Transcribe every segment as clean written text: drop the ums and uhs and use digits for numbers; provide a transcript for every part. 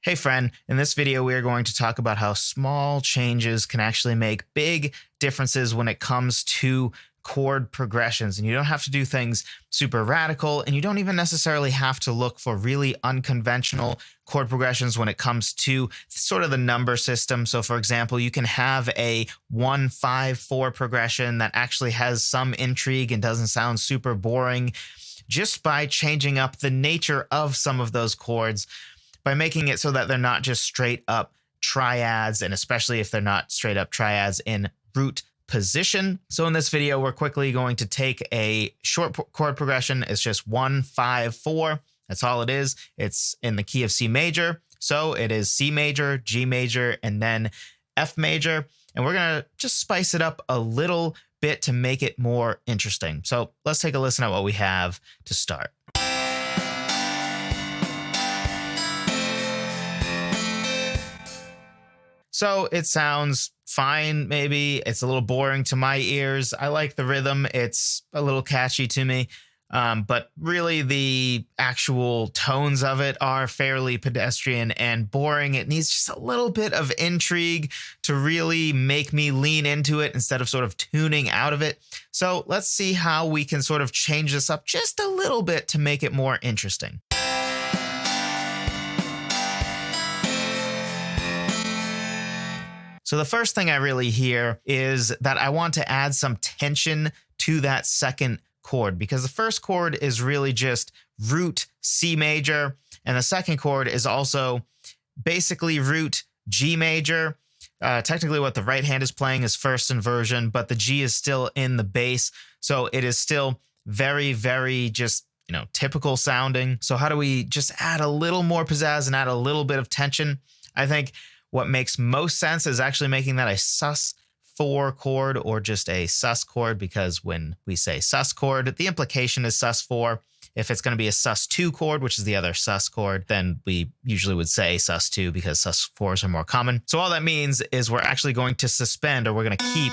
Hey friend, in this video we are going to talk about how small changes can actually make big differences when it comes to chord progressions. And you don't have to do things super radical, and you don't even necessarily have to look for really unconventional chord progressions when it comes to sort of the number system. So for example, you can have a 1-5-4 progression that actually has some intrigue and doesn't sound super boring just by changing up the nature of some of those chords, by making it so that they're not just straight up triads, and especially if they're not straight up triads in root position. So in this video, we're quickly going to take a short chord progression. It's just 1-5-4. That's all it is. It's in the key of C major. So it is C major, G major, and then F major. And we're going to just spice it up a little bit to make it more interesting. So let's take a listen at what we have to start. So it sounds fine, maybe. It's a little boring to my ears. I like the rhythm. It's a little catchy to me. But really the actual tones of it are fairly pedestrian and boring. It needs just a little bit of intrigue to really make me lean into it instead of sort of tuning out of it. So let's see how we can sort of change this up just a little bit to make it more interesting. So the first thing I really hear is that I want to add some tension to that second chord, because the first chord is really just root C major, and the second chord is also basically root G major. Technically what the right hand is playing is first inversion, but the G is still in the bass. So it is still very, very just, typical sounding. So how do we just add a little more pizzazz and add a little bit of tension? I think what makes most sense is actually making that a sus4 chord, or just a sus chord, because when we say sus chord, the implication is sus4. If it's going to be a sus2 chord, which is the other sus chord, then we usually would say sus2 because sus4s are more common. So all that means is we're actually going to suspend, or we're going to keep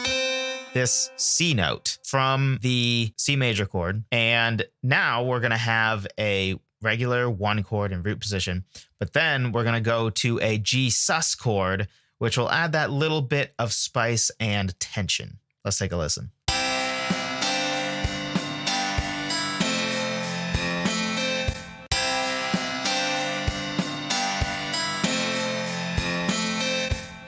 this C note from the C major chord. And now we're going to have a regular 1 chord in root position, but then we're going to go to a G sus chord, which will add that little bit of spice and tension. Let's take a listen.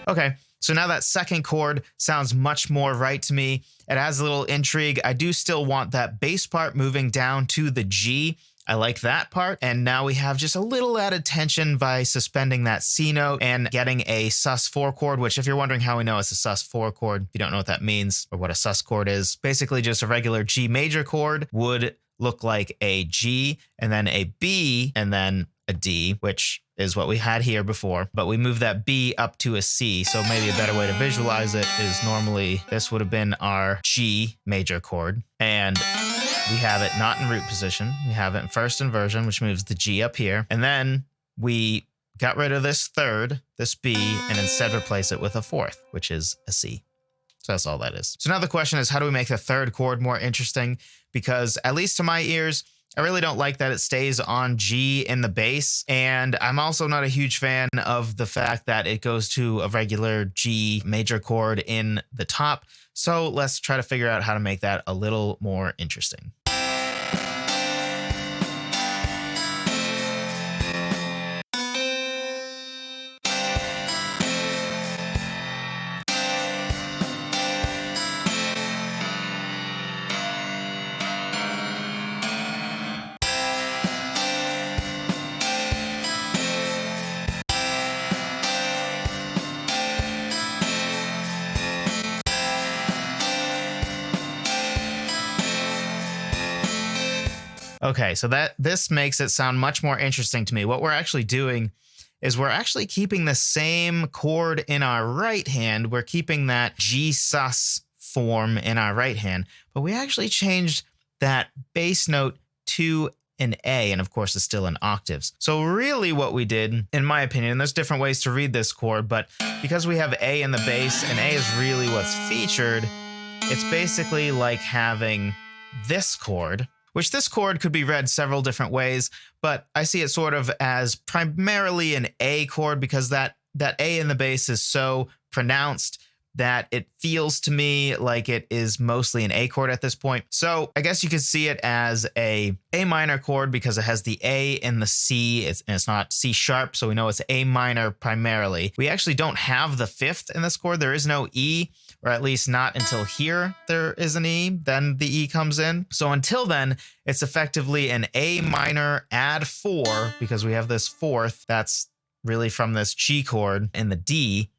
Okay, so now that second chord sounds much more right to me. It has a little intrigue. I do still want that bass part moving down to the G. I like that part. And now we have just a little added tension by suspending that C note and getting a sus4 chord, which if you're wondering how we know it's a sus4 chord, if you don't know what that means or what a sus chord is, basically just a regular G major chord would look like a G and then a B and then a D, which is what we had here before, but we moved that B up to a C. So maybe a better way to visualize it is normally this would have been our G major chord, and we have it not in root position. We have it in first inversion, which moves the G up here. And then we got rid of this third, this B, and instead replace it with a fourth, which is a C. So that's all that is. So now the question is, how do we make the third chord more interesting? Because at least to my ears, I really don't like that it stays on G in the bass. And I'm also not a huge fan of the fact that it goes to a regular G major chord in the top. So let's try to figure out how to make that a little more interesting. Okay, so this makes it sound much more interesting to me. What we're actually doing is we're actually keeping the same chord in our right hand. We're keeping that G sus form in our right hand, but we actually changed that bass note to an A, and of course it's still in octaves. So really what we did, in my opinion, and there's different ways to read this chord, but because we have A in the bass and A is really what's featured, it's basically like having this chord which this chord could be read several different ways, but I see it sort of as primarily an A chord because that A in the bass is so pronounced that it feels to me like it is mostly an A chord at this point. So I guess you could see it as a minor chord because it has the A in the C. It's not C sharp, so we know it's A minor primarily. We actually don't have the fifth in this chord. There is no E, or at least not until here there is an E, then the E comes in. So until then, it's effectively an A minor add 4 because we have this fourth that's really from this G chord in the D.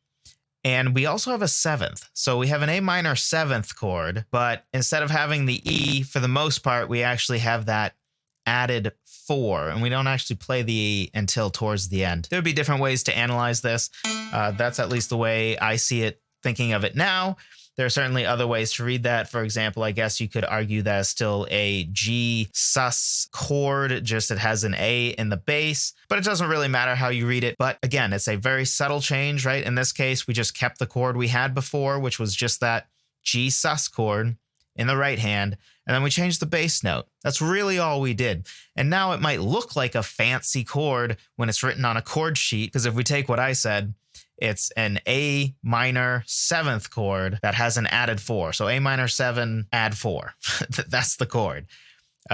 And we also have a seventh. So we have an A minor seventh chord, but instead of having the E for the most part, we actually have that added 4, and we don't actually play the E until towards the end. There'd be different ways to analyze this. That's at least the way I see it, thinking of it now. There are certainly other ways to read that. For example, I guess you could argue that it's still a G sus chord, just it has an A in the bass, but it doesn't really matter how you read it. But again, it's a very subtle change, right? In this case, we just kept the chord we had before, which was just that G sus chord in the right hand, and then we changed the bass note. That's really all we did. And now it might look like a fancy chord when it's written on a chord sheet, because if we take what I said, it's an A minor seventh chord that has an added 4. So A minor 7, add 4. That's the chord,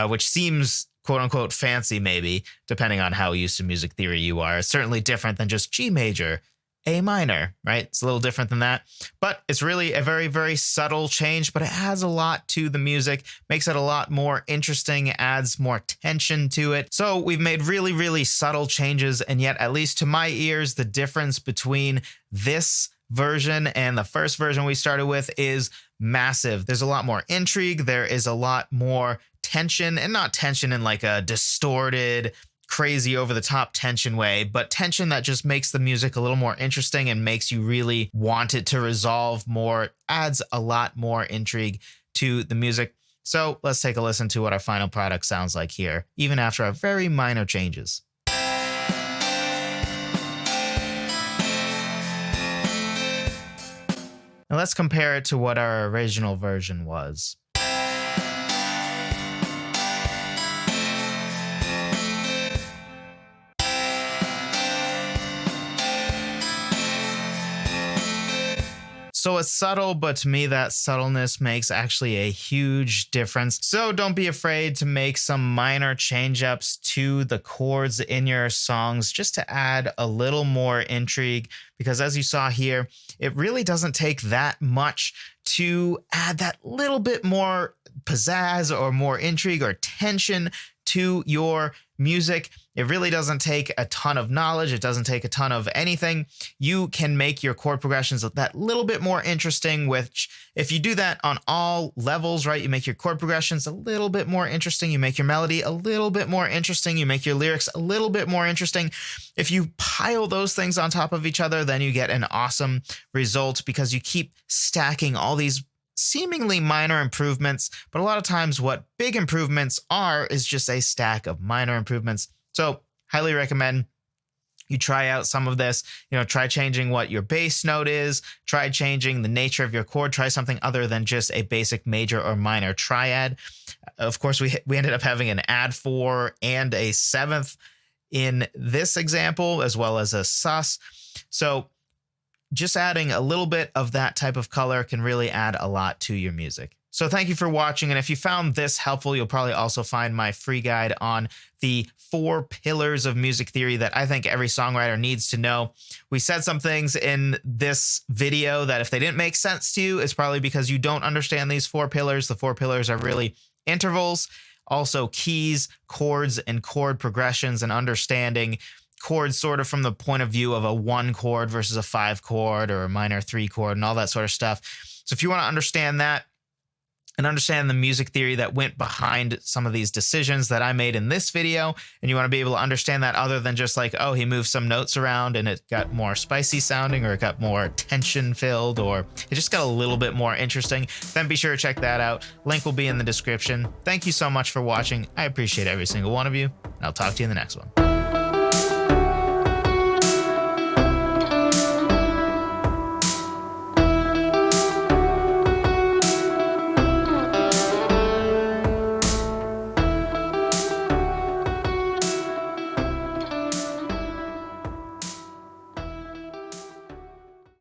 which seems quote unquote fancy, maybe, depending on how used to music theory you are. It's certainly different than just G major, A minor, right? It's a little different than that, but it's really a very, very subtle change, but it adds a lot to the music, makes it a lot more interesting, adds more tension to it. So we've made really, really subtle changes, and yet, at least to my ears, the difference between this version and the first version we started with is massive. There's a lot more intrigue. There is a lot more tension, and not tension in like a distorted, crazy over the top tension way, but tension that just makes the music a little more interesting and makes you really want it to resolve more, adds a lot more intrigue to the music. So let's take a listen to what our final product sounds like here, even after our very minor changes. Now let's compare it to what our original version was. So it's subtle, but to me, that subtleness makes actually a huge difference. So don't be afraid to make some minor change-ups to the chords in your songs just to add a little more intrigue, because as you saw here, it really doesn't take that much to add that little bit more pizzazz or more intrigue or tension to your music. It really doesn't take a ton of knowledge. It doesn't take a ton of anything. You can make your chord progressions that little bit more interesting, which if you do that on all levels, right, you make your chord progressions a little bit more interesting. You make your melody a little bit more interesting. You make your lyrics a little bit more interesting. If you pile those things on top of each other, then you get an awesome result because you keep stacking all these seemingly minor improvements, but a lot of times what big improvements are is just a stack of minor improvements. So highly recommend you try out some of this. Try changing what your bass note is, try changing the nature of your chord, try something other than just a basic major or minor triad. Of course, we ended up having an add 4 and a seventh in this example, as well as a sus. So just adding a little bit of that type of color can really add a lot to your music. So thank you for watching. And if you found this helpful, you'll probably also find my free guide on the 4 pillars of music theory that I think every songwriter needs to know. We said some things in this video that if they didn't make sense to you, it's probably because you don't understand these 4 pillars. The 4 pillars are really intervals, also keys, chords, and chord progressions, and understanding chords sort of from the point of view of a 1 chord versus a 5 chord or a minor 3 chord and all that sort of stuff. So if you want to understand that and understand the music theory that went behind some of these decisions that I made in this video, and you want to be able to understand that other than just like, oh, he moved some notes around and it got more spicy sounding, or it got more tension filled, or it just got a little bit more interesting, then be sure to check that out. Link will be in the description. Thank you so much for watching. I appreciate every single one of you, and I'll talk to you in the next one.